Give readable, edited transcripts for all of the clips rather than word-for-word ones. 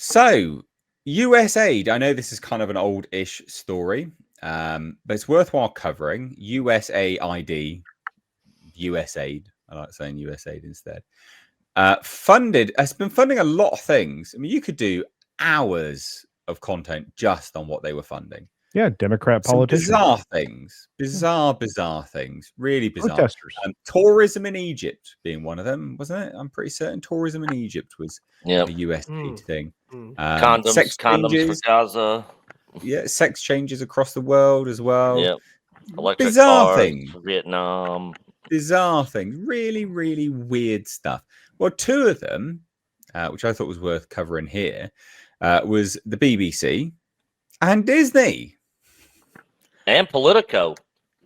So, USAID, I know this is kind of an old-ish story, but it's worthwhile covering. USAID, USAID, I like saying USAID instead, has been funding a lot of things. I mean, you could do hours of content just on what they were funding. Yeah, Democrat Some politicians. bizarre things, really bizarre. Protesters. Tourism in Egypt being one of them, wasn't it? I'm pretty certain tourism in Egypt was a USAID thing. Sex Condoms changes, for Gaza. yeah, sex changes across the world as well. Yep. Electric Bizarre cars things, for Vietnam. bizarre things, really, really weird stuff. Well, two of them, which I thought was worth covering here, was the BBC and Disney. And Politico.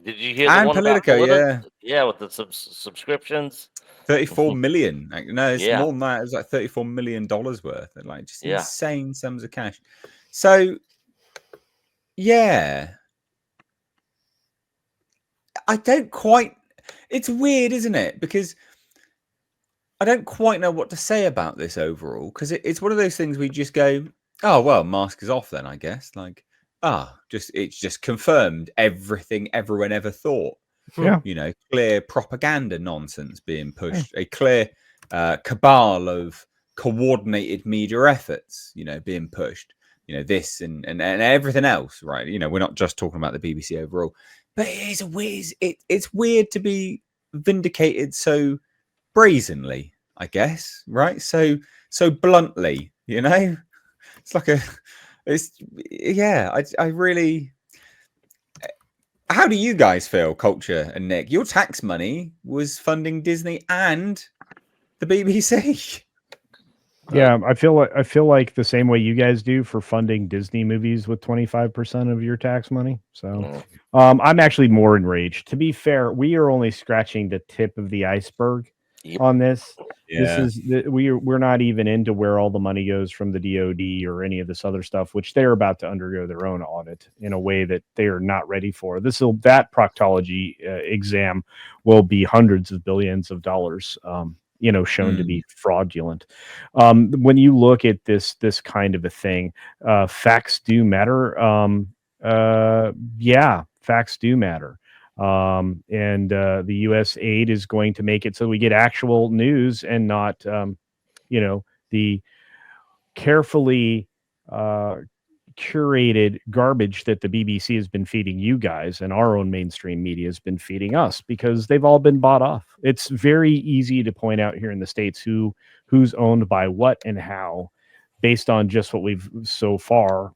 Did you hear the And one Politico, about yeah. Yeah, with the subscriptions. 34 million. No, it's Yeah. more than that. It was like $34 million worth. Like just Yeah. insane sums of cash. So, yeah. I don't quite... It's weird, isn't it? Because I don't quite know what to say about this overall. Because it's one of those things we just go, oh, well, mask is off then, I guess. Like, it's just confirmed everything everyone ever thought. Yeah. You know, clear propaganda nonsense being pushed, a clear cabal of coordinated media efforts, you know, being pushed, you know, this and everything else, right? You know, we're not just talking about the BBC overall, but it's weird to be vindicated so brazenly, I guess, right? So bluntly, you know, it's like I really. How do you guys feel, Culture and Nick? Your tax money was funding Disney and the BBC. Yeah, I feel like the same way you guys do for funding Disney movies with 25% of your tax money. So, I'm actually more enraged. To be fair, we are only scratching the tip of the iceberg on this. Yeah. We're not even into where all the money goes from the DoD or any of this other stuff, which they're about to undergo their own audit in a way that they are not ready for. That proctology exam will be hundreds of billions of dollars. Shown to be fraudulent. When you look at this kind of a thing, facts do matter. Facts do matter. And the USAID is going to make it so we get actual news and not, the carefully curated garbage that the BBC has been feeding you guys and our own mainstream media has been feeding us, because they've all been bought off. It's very easy to point out here in the States who's owned by what and how, based on just what we've so far,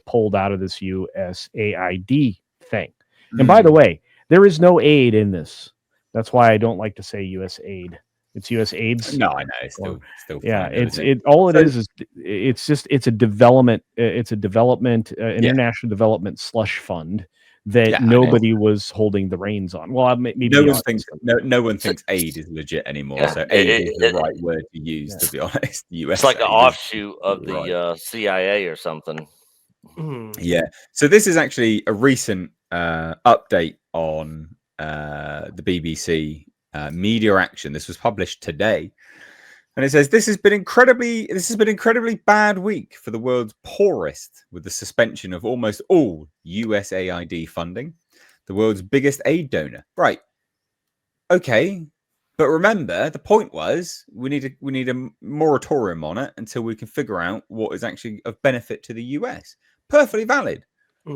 pulled out of this USAID thing. And by the way, there is no aid in this. That's why I don't like to say USAID. It's USAID. No, I know. It's still yeah. It's it's a development. It's a development, international development slush fund that nobody was holding the reins on. Well, maybe no one thinks aid is legit anymore. Yeah. So aid is the right word to use. To be honest, the US. It's like an offshoot of the CIA or something. Yeah. So this is actually a recent update on the BBC. Media Action. This was published today, and it says this has been incredibly bad week for the world's poorest, with the suspension of almost all USAID funding, the world's biggest aid donor. Right? Okay, but remember the point was we need a moratorium on it until we can figure out what is actually of benefit to the US. Perfectly valid.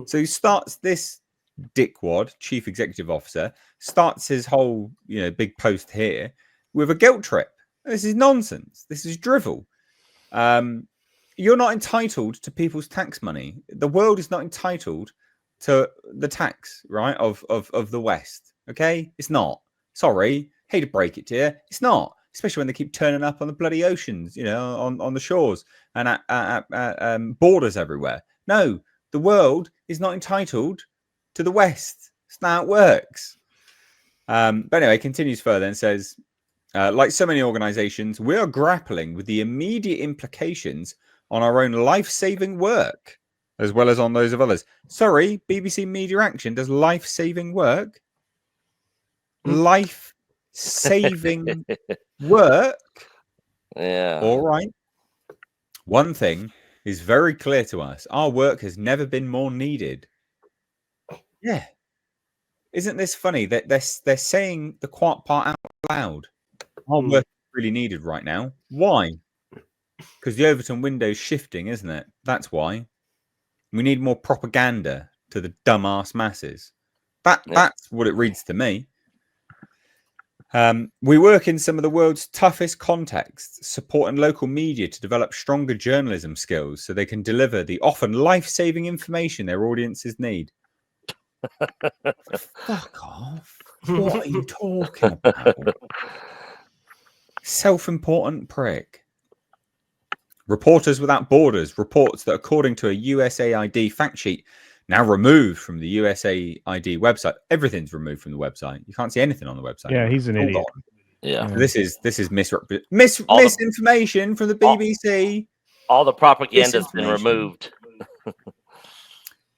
So he starts this. Dickwad, chief executive officer, starts his whole big post here with a guilt trip. This is nonsense. This is drivel. You're not entitled to people's tax money. The world is not entitled to the tax, right, of the West. Okay, it's not. Sorry, hate to break it to you, it's not. Especially when they keep turning up on the bloody oceans, on the shores and at borders everywhere. No, the world is not entitled to the West. That's not how it works. But anyway, continues further and says, like so many organizations, we are grappling with the immediate implications on our own life-saving work, as well as on those of others. Sorry, BBC Media Action does life-saving work? Life-saving work? Yeah. All right. One thing is very clear to us. Our work has never been more needed. Yeah. Isn't this funny that they're saying the quiet part out loud? Our work is really needed right now. Why? Because the Overton window's shifting, isn't it? That's why. We need more propaganda to the dumbass masses. That's what it reads to me. We work in some of the world's toughest contexts, supporting local media to develop stronger journalism skills so they can deliver the often life-saving information their audiences need. Fuck off. What are you talking about? Self-important prick. Reporters Without Borders reports that according to a USAID fact sheet, now removed from the USAID website, everything's removed from the website. You can't see anything on the website. Yeah, he's an idiot. Yeah. This is misinformation from the BBC. All the propaganda's been removed.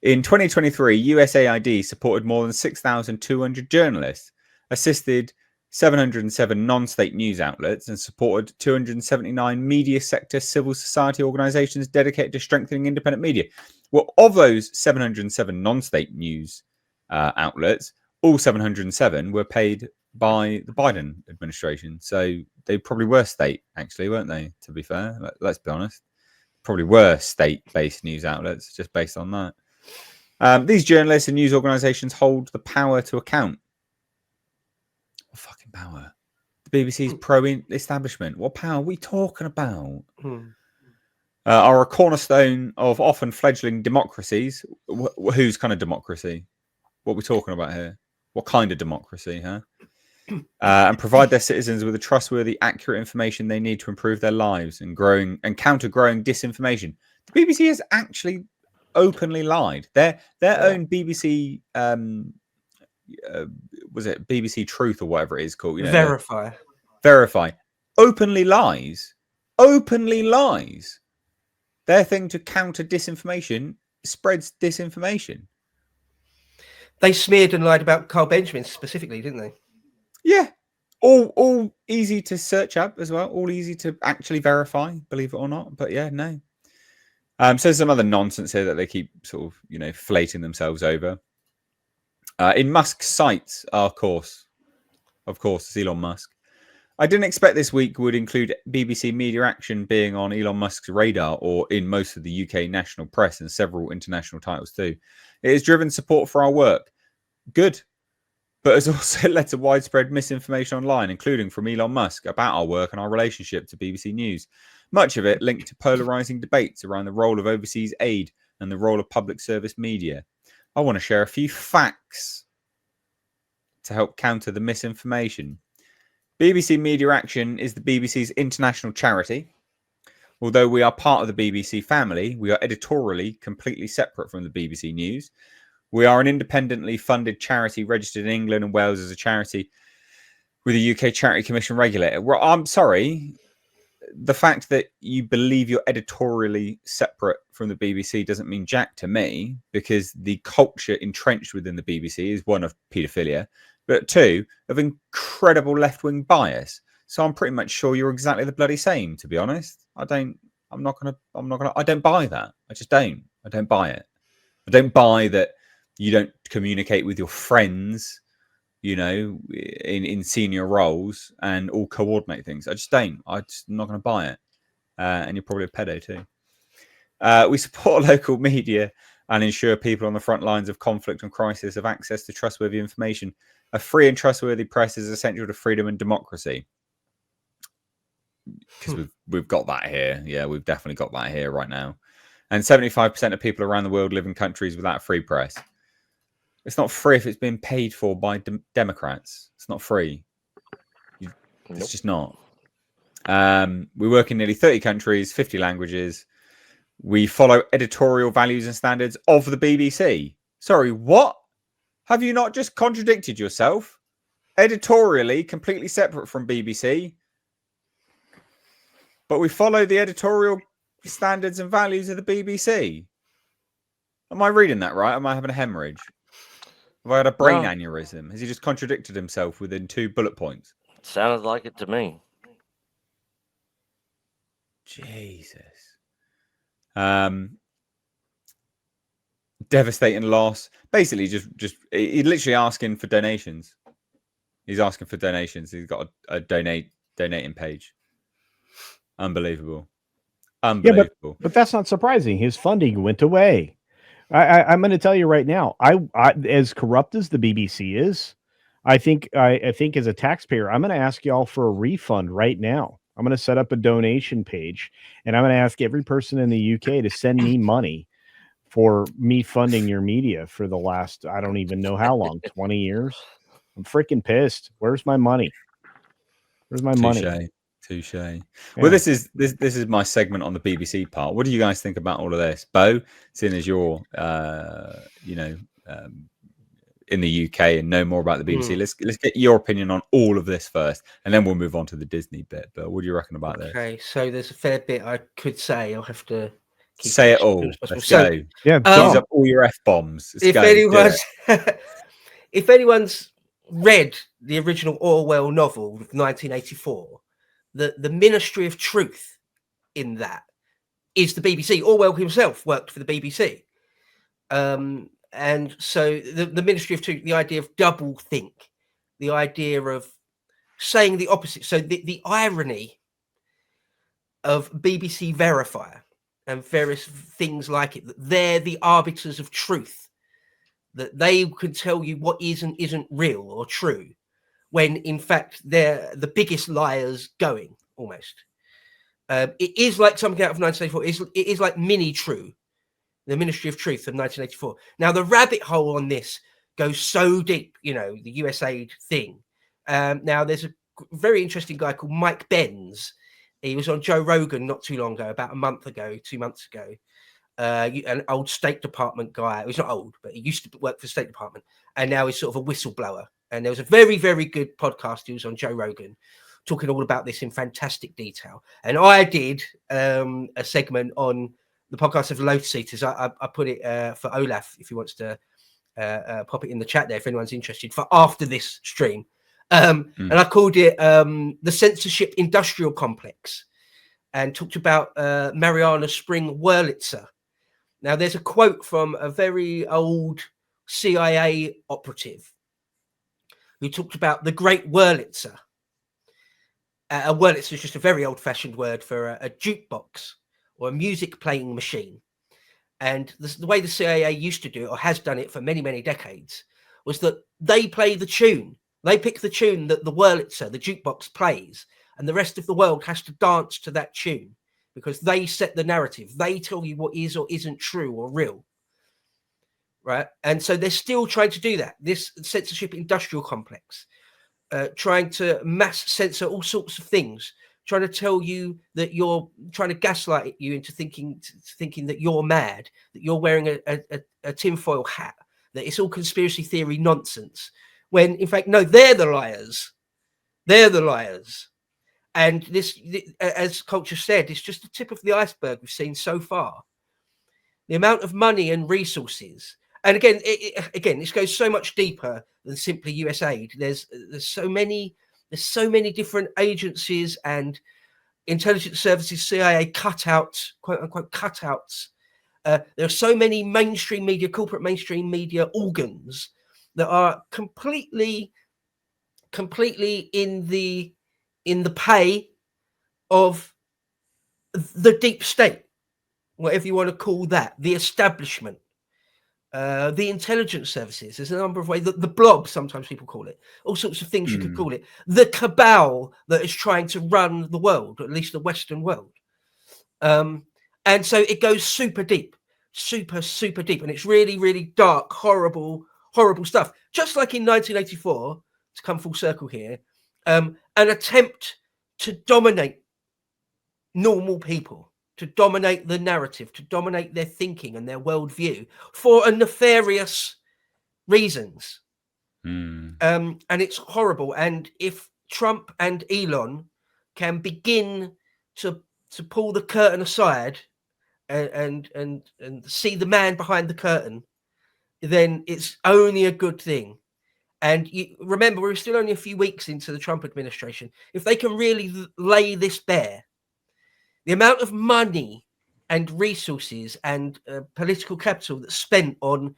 In 2023, USAID supported more than 6,200 journalists, assisted 707 non-state news outlets, and supported 279 media sector civil society organizations dedicated to strengthening independent media. Well, of those 707 non-state news outlets, all 707 were paid by the Biden administration. So they probably were state, actually, weren't they? To be fair, let's be honest. Probably were state-based news outlets, just based on that. These journalists and news organizations hold the power to account. What fucking power? The BBC's pro-establishment. What power are we talking about? Are a cornerstone of often fledgling democracies. Whose kind of democracy? What are we talking about here? What kind of democracy, huh? And provide their citizens with the trustworthy, accurate information they need to improve their lives and counter growing disinformation. The BBC has actually openly lied. Their own BBC was it BBC Truth or whatever it is called? You know, Verify. Openly lies. Their thing to counter disinformation spreads disinformation. They smeared and lied about Carl Benjamin specifically, didn't they? Yeah. All easy to search up as well. All easy to actually verify, believe it or not. But yeah, no. So there's some other nonsense here that they keep sort of, flating themselves over. In Musk's sights, of course, it's Elon Musk. I didn't expect this week would include BBC Media Action being on Elon Musk's radar or in most of the UK national press and several international titles too. It has driven support for our work. Good. But has also led to widespread misinformation online, including from Elon Musk, about our work and our relationship to BBC News. Much of it linked to polarizing debates around the role of overseas aid and the role of public service media. I want to share a few facts to help counter the misinformation. BBC Media Action is the BBC's international charity. Although we are part of the BBC family, we are editorially completely separate from the BBC News. We are an independently funded charity registered in England and Wales as a charity with a UK Charity Commission regulator. Well, I'm sorry. The fact that you believe you're editorially separate from the BBC doesn't mean jack to me, because the culture entrenched within the BBC is one of paedophilia, but two of incredible left-wing bias. So I'm pretty much sure you're exactly the bloody same, to be honest. I don't buy that. I just don't. I don't buy it. I don't buy that you don't communicate with your friends, in senior roles and all coordinate things. I just don't. I'm not going to buy it. And you're probably a pedo too. We support local media and ensure people on the front lines of conflict and crisis have access to trustworthy information. A free and trustworthy press is essential to freedom and democracy. Because we've got that here. Yeah, we've definitely got that here right now. And 75% of people around the world live in countries without a free press. It's not free if it's being paid for by Democrats. It's not free. It's just not. We work in nearly 30 countries, 50 languages. We follow editorial values and standards of the BBC. Sorry, what? Have you not just contradicted yourself? Editorially, completely separate from BBC. But we follow the editorial standards and values of the BBC. Am I reading that right? Am I having a hemorrhage? Have I had a brain aneurysm? Has he just contradicted himself within 2 bullet points? Sounded like it to me. Jesus. Devastating loss. Basically, just he's literally asking for donations. He's asking for donations. He's got a donating page. Unbelievable. Yeah, but that's not surprising. His funding went away. I'm going to tell you right now. I as corrupt as the BBC is, I think as a taxpayer, I'm going to ask y'all for a refund right now. I'm going to set up a donation page, and I'm going to ask every person in the UK to send me money for me funding your media for the last, I don't even know how long, 20 years. I'm freaking pissed. Where's my money? Where's my money? Touche. Yeah. Well, this is my segment on the BBC part. What do you guys think about all of this, Bo? Seeing as you're, in the UK and know more about the BBC, let's get your opinion on all of this first, and then we'll move on to the Disney bit. But what do you reckon about this? Okay, so there's a fair bit I could say. I'll have to say it all. Let's so, go. Yeah, use up all your F bombs. If anyone's read the original Orwell novel of 1984, the Ministry of Truth in that is the BBC. Orwell himself worked for the BBC. And so the Ministry of Truth, the idea of double think, the idea of saying the opposite. So the irony of BBC Verifier and various things like it, that they're the arbiters of truth, that they can tell you what is and isn't real or true, when in fact they're the biggest liars going, almost. It is like something out of 1984. It is like Mini True, the Ministry of Truth of 1984. Now, the rabbit hole on this goes so deep, the USAID thing. Now, there's a very interesting guy called Mike Benz. He was on Joe Rogan not too long ago, about 2 months ago. An old State Department guy. He's not old, but he used to work for the State Department, and now he's sort of a whistleblower. And there was a very, very good podcast. He was on Joe Rogan, talking all about this in fantastic detail. And I did a segment on the podcast of the Lotus Eaters. I put it for Olaf, if he wants to pop it in the chat there, if anyone's interested, for after this stream. And I called it the Censorship Industrial Complex, and talked about Mariana Spring Wurlitzer. Now, there's a quote from a very old CIA operative who talked about the Great Wurlitzer. A Wurlitzer is just a very old-fashioned word for a jukebox or a music playing machine. And the way the CIA used to do it, or has done it for many, many decades, was that they play the tune. They pick the tune that the Wurlitzer, the jukebox, plays, and the rest of the world has to dance to that tune, because they set the narrative. They tell you what is or isn't true or real, right? And so they're still trying to do that, this censorship industrial complex, trying to mass censor all sorts of things, trying to tell you that you're trying to gaslight you into thinking that you're mad, that you're wearing a tinfoil hat, that it's all conspiracy theory nonsense, when in fact, no, they're the liars. They're the liars. And this, as Culture said, it's just the tip of the iceberg we've seen so far. The amount of money and resources, and again, this goes so much deeper than simply USAID. There's so many different agencies and intelligence services, CIA cutouts, quote unquote cutouts. There are so many mainstream media, corporate mainstream media organs that are completely in the pay of the deep state, whatever you want to call that, the establishment, the intelligence services. There's a number of ways. The blob, sometimes people call it, all sorts of things you could call it. The cabal that is trying to run the world, or at least the Western world. And so it goes super deep, super deep, and it's really, really dark, horrible stuff. Just like in 1984, to come full circle here, an attempt to dominate normal people, to dominate the narrative, to dominate their thinking and their worldview for a nefarious reasons. And it's horrible. And if Trump and Elon can begin to pull the curtain aside and see the man behind the curtain, then it's only a good thing. And you remember, we're still only a few weeks into the Trump administration. If they can really lay this bare, the amount of money and resources and political capital that's spent on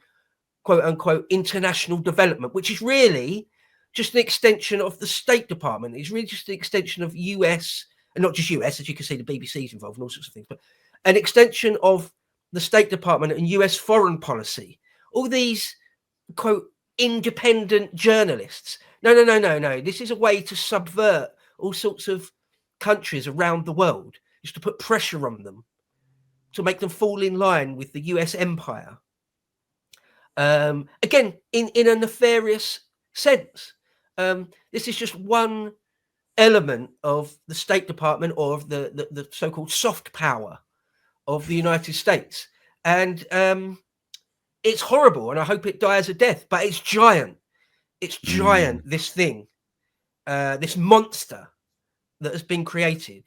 quote unquote international development, which is really just an extension of the State Department. It's really just an extension of US, and not just US, as you can see, the BBC's involved and all sorts of things, but an extension of the State Department and US foreign policy. All these quote independent journalists. No. This is a way to subvert all sorts of countries around the world, just to put pressure on them, to make them fall in line with the US empire. Again, in a nefarious sense. This is just one element of the State Department, or of the so-called soft power of the United States. And it's horrible, and I hope it dies a death, but it's giant. It's giant, this thing, this monster that has been created.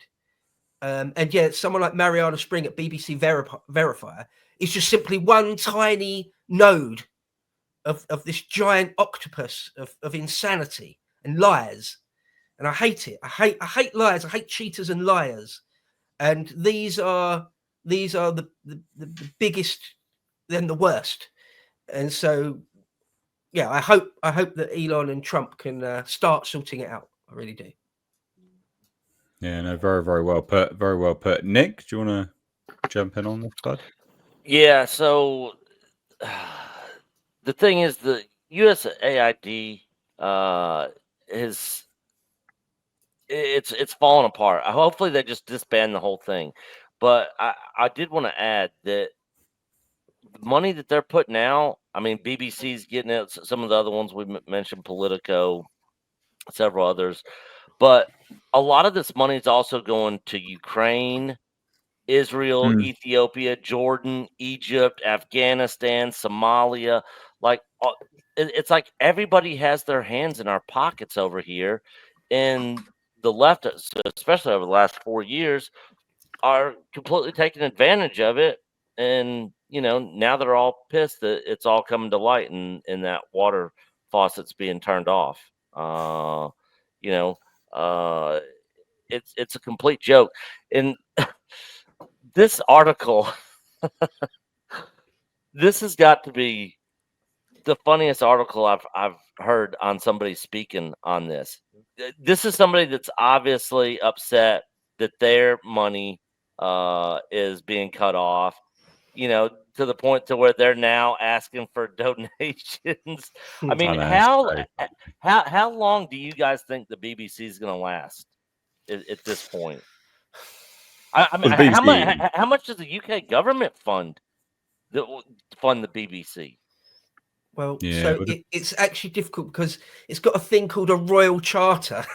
And yet someone like Mariana Spring at BBC Verifier is just simply one tiny node of this giant octopus of insanity and lies. And I hate it. I hate lies. I hate cheaters and liars. And these are the biggest, then the worst. And so, yeah, I hope that Elon and Trump can start sorting it out. I really do. Yeah, no, very, very well put. Very well put. Nick, do you want to jump in on this, bud? Yeah. So the thing is, the USAID is it's falling apart. Hopefully, they just disband the whole thing. But I did want to add that the money that they're putting out, I mean, BBC's getting it. Some of the other ones we mentioned, Politico, several others. But a lot of this money is also going to Ukraine, Israel, Ethiopia, Jordan, Egypt, Afghanistan, Somalia. Like, it's like everybody has their hands in our pockets over here. And the left, especially over the last 4 years, are completely taking advantage of it. And, now they're all pissed that it's all coming to light, and that water faucet's being turned off. It's a complete joke. And this article, this has got to be the funniest article I've heard on somebody speaking on this. This is somebody that's obviously upset that their money is being cut off, to the point to where they're now asking for donations. I mean, how long do you guys think the BBC is going to last at this point? I mean, how much does the UK government fund the BBC? Well, yeah, so it's actually difficult because it's got a thing called a royal charter.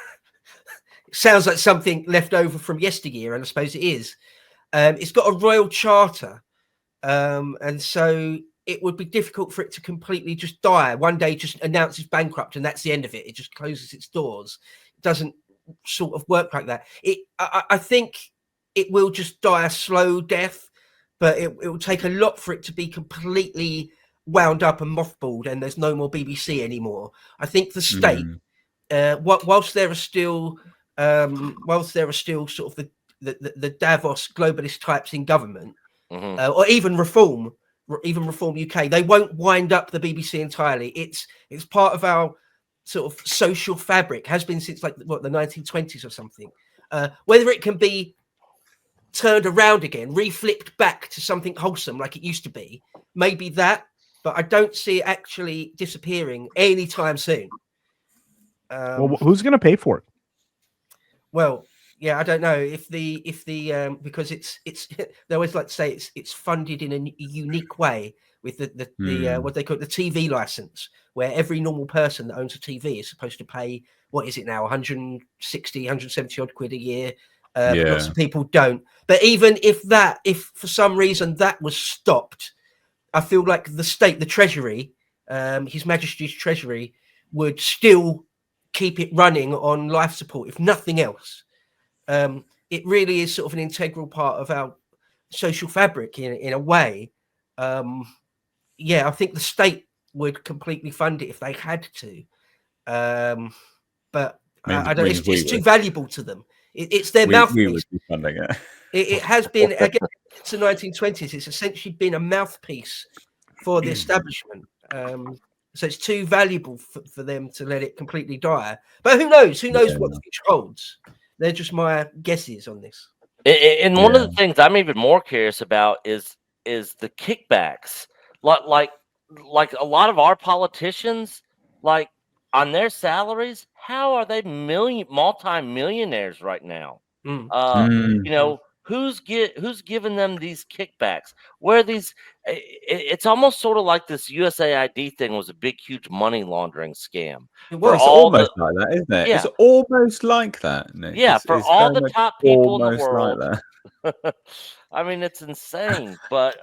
It sounds like something left over from yesteryear, and I suppose it is. It's got a royal charter, and so it would be difficult for it to completely just die. One day just announces bankrupt, and that's the end of it. It just closes its doors. It doesn't sort of work like that. I think it will just die a slow death, but it will take a lot for it to be completely wound up and mothballed, and there's no more BBC anymore. I think the state, whilst there are still sort of the Davos globalist types in government, or even Reform UK, they won't wind up the BBC entirely. It's part of our sort of social fabric, has been since like the 1920s or something. Whether it can be turned around again, reflipped back to something wholesome like it used to be, maybe that, but I don't see it actually disappearing anytime soon. Well, who's going to pay for it? Well, yeah, I don't know if the because it's they always like to say it's funded in a unique way with the what they call the TV license, where every normal person that owns a TV is supposed to pay, what is it now, 160, 170 odd quid a year. Lots of people don't. But even if for some reason that was stopped, I feel like the state, the Treasury, His Majesty's Treasury, would still keep it running on life support, if nothing else. It really is sort of an integral part of our social fabric in a way. I think the state would completely fund it if they had to. But I don't. It's too valuable to them. It's their We mouthpiece. would be funding it. It has been again since the 1920s. It's essentially been a mouthpiece for the establishment. So it's too valuable for them to let it completely die. But who knows? Who knows what the future holds? They're just my guesses on this. And one of the things I'm even more curious about is the kickbacks. Like a lot of our politicians, like on their salaries, how are they multi-millionaires right now? You know, who's giving them these kickbacks? Where these? It's almost sort of like this USAID thing was a big, huge money laundering scam. Well, it's almost like that, isn't it? Yeah. It's almost like that, Nick. Yeah, it's all very the much top people in the almost world. like that. I mean, it's insane. But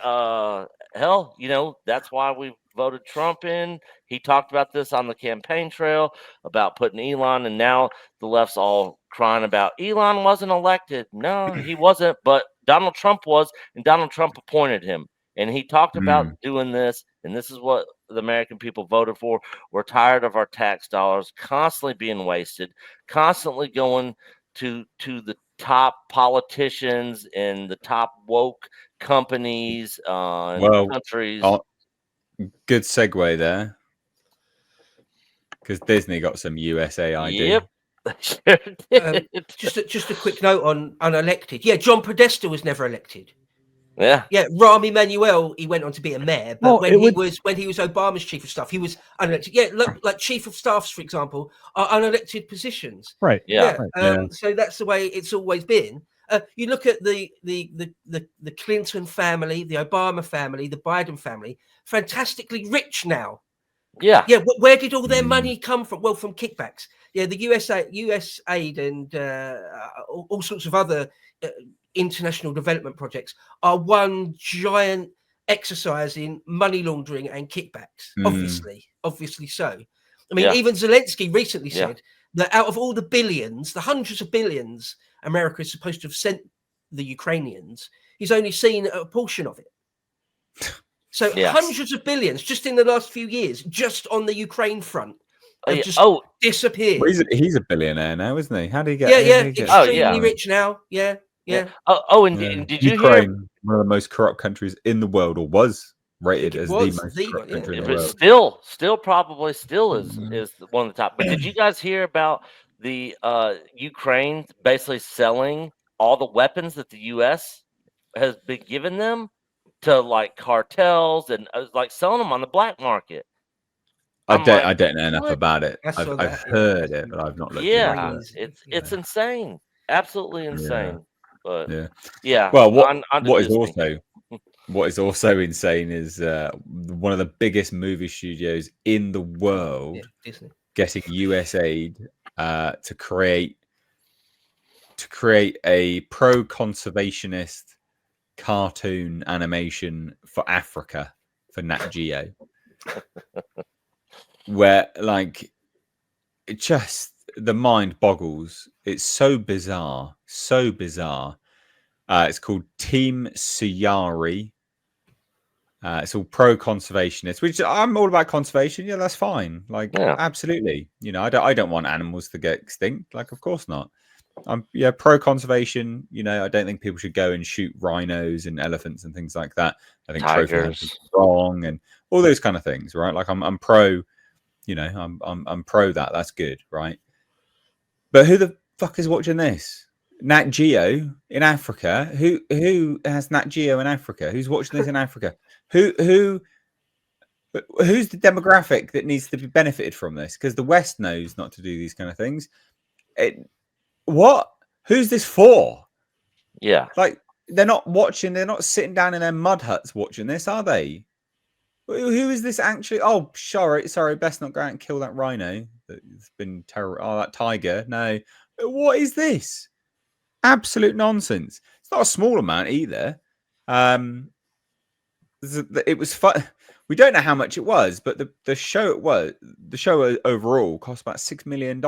hell, you know, that's why we voted Trump in. He talked about this on the campaign trail about putting Elon, and now the left's all crying about Elon wasn't elected. No, he wasn't, but Donald Trump was, and Donald Trump appointed him. And he talked about doing this, and this is what the American people voted for. We're tired of our tax dollars constantly being wasted, constantly going to the top politicians and the top woke companies and countries. Good segue there, because Disney got some USAID. Yep. Just a quick note on unelected. Yeah, John Podesta was never elected. Yeah. Rahm Emanuel, he went on to be a mayor, but when he was Obama's chief of staff, he was unelected. Yeah, look, like chief of staffs, for example, are unelected positions. Right. Yeah. So that's the way it's always been. You look at the Clinton family, the Obama family, the Biden family, fantastically rich now. Yeah. Yeah. Where did all their money come from? Well, from kickbacks. Yeah, the USAID and all sorts of other international development projects are one giant exercise in money laundering and kickbacks. Obviously so. I mean, even Zelensky recently said that out of all the billions, the hundreds of billions America is supposed to have sent the Ukrainians, he's only seen a portion of it. So hundreds of billions just in the last few years, just on the Ukraine front, have just disappeared. Well, he's a billionaire now, isn't he? How did he get? Extremely rich now. Yeah. And did you Ukraine, hear? One of the most corrupt countries in the world, or was rated as the most corrupt country in the world. Still probably is one of the top. But did you guys hear about the Ukraine basically selling all the weapons that the U.S. has been giving them to like cartels and like selling them on the black market? I don't know enough about it. I've heard it, but I've not looked into it. It's insane. Absolutely insane. But well, what is also insane is one of the biggest movie studios in the world getting USAID to create a pro-conservationist cartoon animation for Africa for Nat Geo, where like it just the mind boggles. It's so bizarre. It's called Team Suyari. It's all pro-conservationist, which I'm all about conservation. Yeah, that's fine. Like, absolutely. You know, I don't want animals to get extinct. Like, of course not. I'm pro-conservation. You know, I don't think people should go and shoot rhinos and elephants and things like that. I think trophy is wrong and all those kind of things, right? Like, I'm pro. You know, I'm pro that. That's good, right? But who the fuck is watching this? Nat Geo in Africa. Who has Nat Geo in Africa? Who's watching this in Africa? Who's the demographic that needs to be benefited from this? Because the West knows not to do these kind of things. What? Who's this for? Yeah. Like they're not watching. They're not sitting down in their mud huts watching this, are they? Who is this actually? Oh, sorry. Best not go out and kill that rhino that's been terror. Oh, that tiger. No. What is this? Absolute nonsense. It's not a small amount either. It was fun. We don't know how much it was, but the show overall cost about $6 million.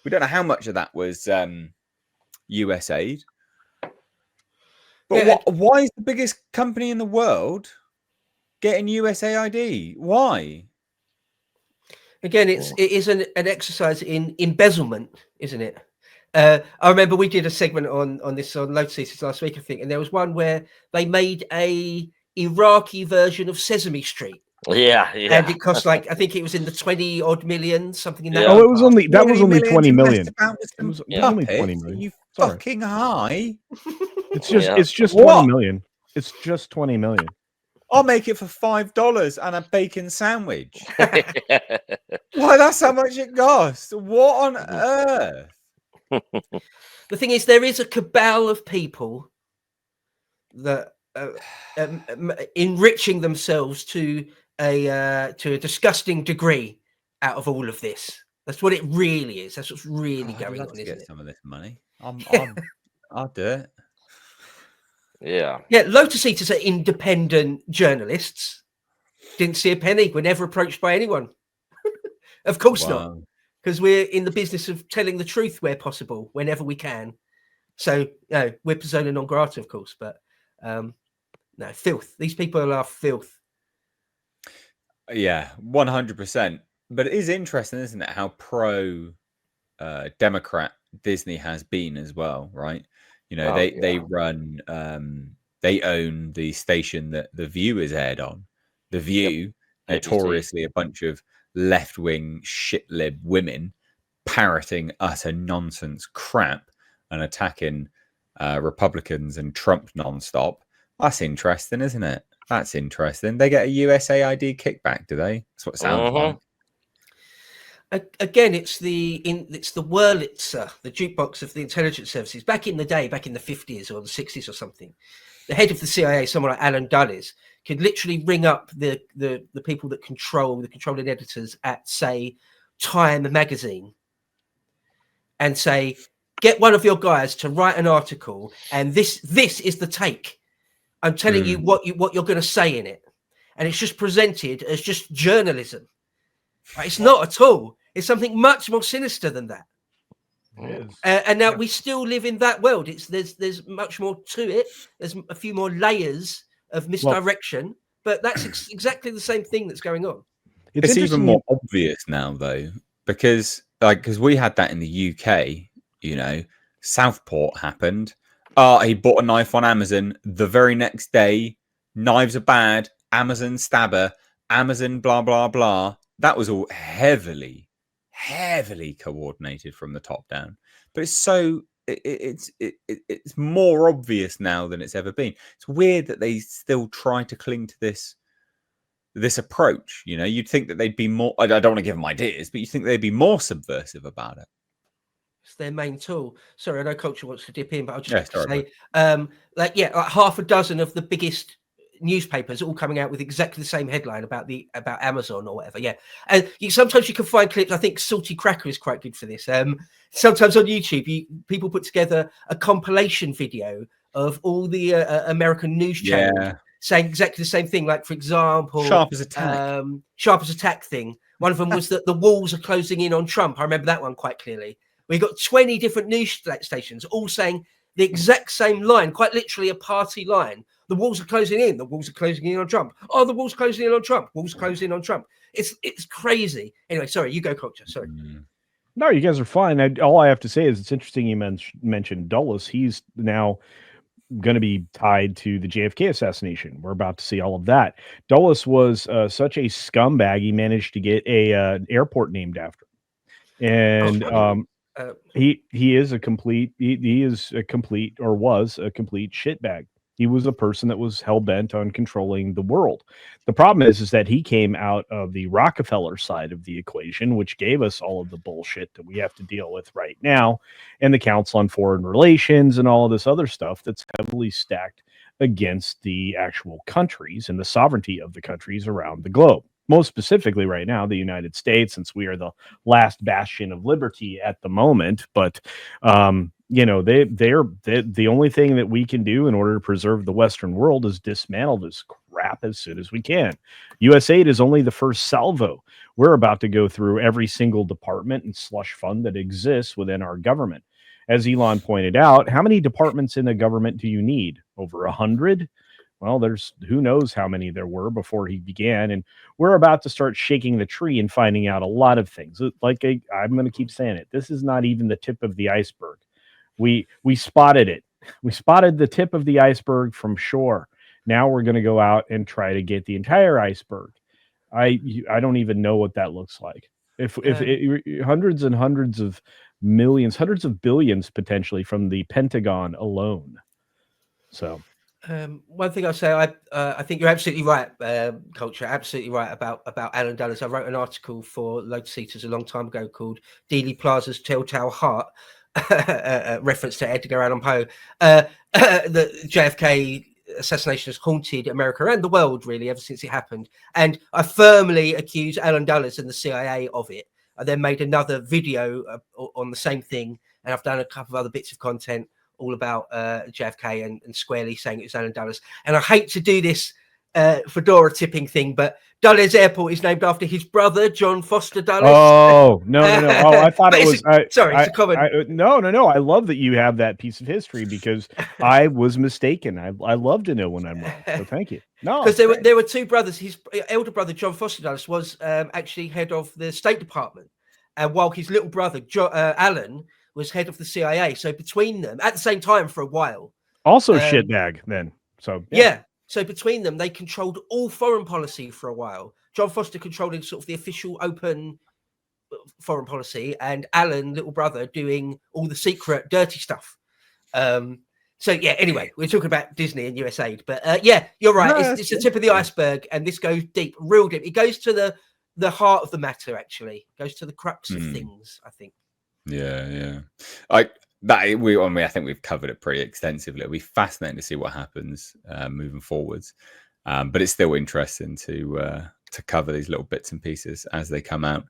We don't know how much of that was USAID. But why is the biggest company in the world getting USAID? Why? Again, it is an exercise in embezzlement, isn't it? I remember we did a segment on this on Lotus Eaters last week, I think, and there was one where they made a Iraqi version of Sesame Street. Yeah, And it cost like, I think it was in the 20 odd million, something in that. Yeah. Oh, it was only that was 20 only million 20 to mess million. about with some It was Yeah. only puppets? 20 Are million. you Sorry. fucking high? It's Yeah. just What? 20 million. It's just 20 million. I'll make it for $5 and a bacon sandwich. Why? That's how much it costs. What on earth? The thing is, there is a cabal of people that enriching themselves to a disgusting degree out of all of this. That's what it really is. That's what's really God, I'd going love on, to isn't get it? some of this money. I'll do it. Yeah. Yeah, Lotus Eaters are independent journalists. Didn't see a penny. We're never approached by anyone. Of course not, Wow. because we're in the business of telling the truth where possible, whenever we can. So, no, we're persona non grata, of course, but no, filth. These people are filth. Yeah, 100%. But it is interesting, isn't it, how pro Democrat Disney has been as well, right? You know, Oh, they yeah. run they own the station that The View is aired on. The View, ABC. notoriously a bunch of left-wing shit-lib women parroting utter nonsense crap and attacking Republicans and Trump nonstop. That's interesting, isn't it? That's interesting. They get a USAID kickback, do they? That's what it sounds like. Again, it's the Wurlitzer, the jukebox of the intelligence services. Back in the day, back in the 50s or the 60s or something, the head of the CIA, someone like Alan Dulles, could literally ring up the people that control the controlling editors at, say, Time magazine, and say, get one of your guys to write an article, and this is the take. I'm telling you what you're going to say in it, and it's just presented as just journalism. Right? It's not at all. It's something much more sinister than that. It is. And now we still live in that world. There's much more to it. There's a few more layers of misdirection, but that's exactly the same thing that's going on. It's even more obvious now, though, because we had that in the UK. You know, Southport happened. He bought a knife on Amazon. The very next day, knives are bad. Amazon stabber. Amazon blah blah blah. That was all heavily coordinated from the top down. But it's so it's more obvious now than it's ever been. It's weird that they still try to cling to this approach. You know, you'd think that they'd be more. I don't want to give them ideas, but you think they'd be more subversive about it. It's their main tool. Sorry, I know Culture wants to dip in, but I'll just say, like half a dozen of the biggest newspapers all coming out with exactly the same headline about Amazon or whatever. Yeah, and sometimes you can find clips. I think Salty Cracker is quite good for this. Sometimes on YouTube, people put together a compilation video of all the American news channels saying exactly the same thing. Like, for example, Sharp as Attack thing. One of them was that the walls are closing in on Trump. I remember that one quite clearly. We got 20 different news stations all saying the exact same line, quite literally a party line. The walls are closing in. The walls are closing in on Trump. Oh, the walls closing in on Trump. Walls closing in on Trump. It's crazy. Anyway, sorry, you go, Culture. Sorry. No, you guys are fine. All I have to say is it's interesting you mentioned Dulles. He's now going to be tied to the JFK assassination. We're about to see all of that. Dulles was such a scumbag. He managed to get an airport named after him. And he is a complete was a complete shitbag. He was a person that was hell-bent on controlling the world. The problem is that he came out of the Rockefeller side of the equation, which gave us all of the bullshit that we have to deal with right now, and the Council on Foreign Relations and all of this other stuff that's heavily stacked against the actual countries and the sovereignty of the countries around the globe. Most specifically right now, the United States, since we are the last bastion of liberty at the moment. But, they're the only thing that we can do in order to preserve the Western world is dismantle this crap as soon as we can. USAID is only the first salvo. We're about to go through every single department and slush fund that exists within our government. As Elon pointed out, how many departments in the government do you need? Over 100? Well, there's who knows how many there were before he began. And we're about to start shaking the tree and finding out a lot of things. I'm going to keep saying it. This is not even the tip of the iceberg. We spotted it. We spotted the tip of the iceberg from shore. Now we're going to go out and try to get the entire iceberg. I don't even know what that looks like. If hundreds and hundreds of millions, hundreds of billions potentially from the Pentagon alone. So one thing I'll say, I think you're absolutely right, Culture, absolutely right about Alan Dulles. I wrote an article for Load Seaters a long time ago called Dealey Plaza's Telltale Heart, reference to Edgar Allan Poe. The JFK assassination has haunted America and the world, really, ever since it happened. And I firmly accuse Alan Dulles and the CIA of it. I then made another video on the same thing, and I've done a couple of other bits of content all about JFK and squarely saying it was Alan Dulles. And I hate to do this fedora tipping thing, but Dulles Airport is named after his brother, John Foster Dulles. Oh, no. Oh, I thought it was... it's a comment. No. I love that you have that piece of history because I was mistaken. I love to know when I'm wrong. So thank you. No, because there were two brothers. His elder brother, John Foster Dulles, was actually head of the State Department. And while his little brother, Alan, was head of the CIA. So between them, at the same time for a while. Also shitbag then. So yeah. So between them, they controlled all foreign policy for a while. John Foster controlling sort of the official open foreign policy, and Alan, little brother, doing all the secret dirty stuff. So yeah, anyway, we're talking about Disney and USAID, but yeah, you're right. No, it's the tip of the iceberg, and this goes deep, real deep. It goes to the heart of the matter, actually. It goes to the crux of things, I think. Yeah. I think we've covered it pretty extensively. It'll be fascinating to see what happens moving forwards, but it's still interesting to cover these little bits and pieces as they come out.